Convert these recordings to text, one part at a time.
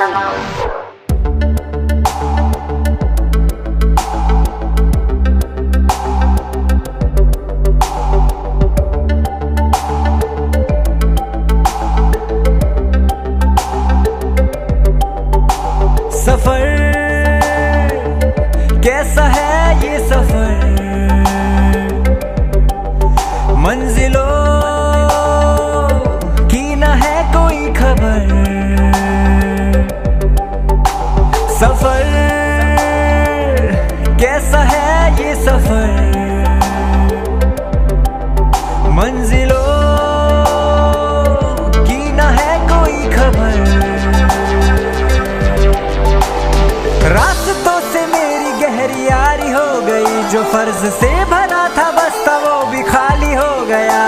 सफर कैसा है ये सफर, मंजिलों की न है कोई खबर। सफर कैसा है ये सफर, मंजिलों की न है कोई खबर। रास्तों से मेरी गहरी यारी हो गई, जो फर्ज से भरा था बस्ता वो भी खाली हो गया।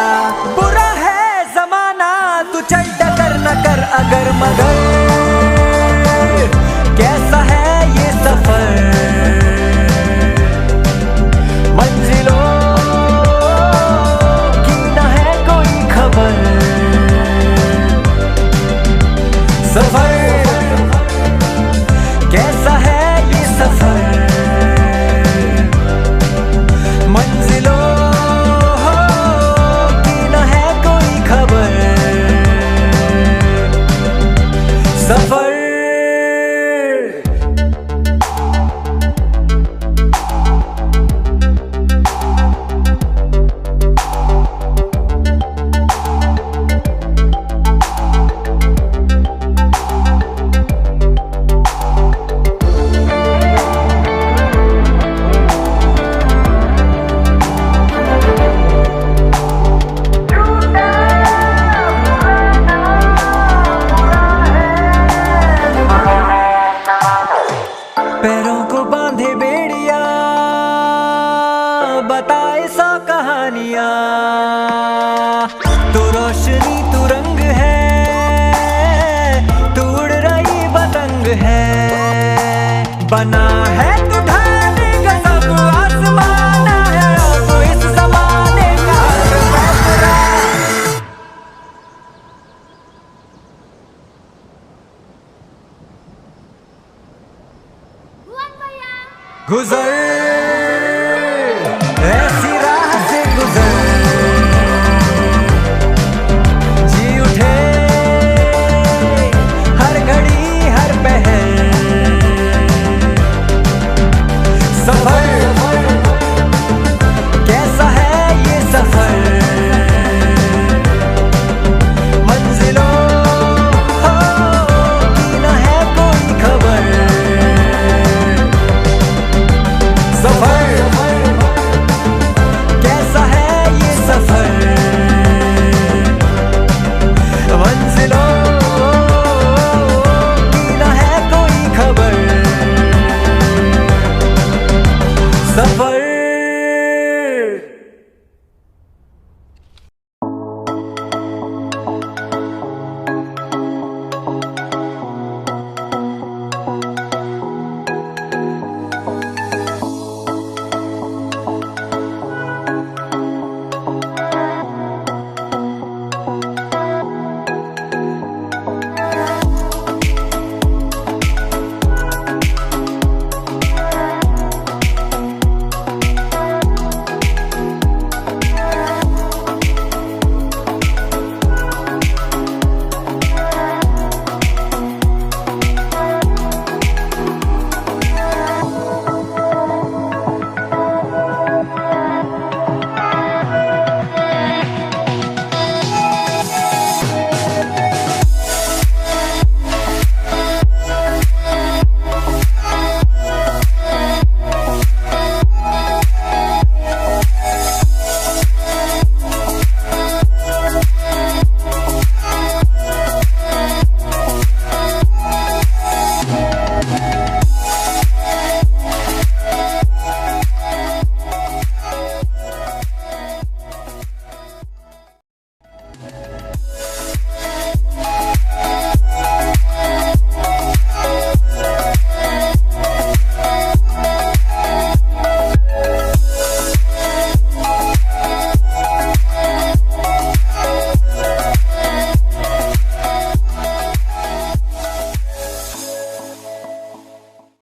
बुरा है जमाना तू चल डगर न कर अगर मगर, कैसा है ये सफर, मंजिलों की न है कोई खबर। सफर कैसा है ये सफर, मंजिलों की न है कोई खबर। सफर पैरों को बांधे बेड़िया, बताए सौ कहानियां। तू रोशनी तू रंग है, तू उड़ रही पतंग है। बना है तू ढाले का सब आसमाना है, तू इस ज़माने का फैसला। गुजर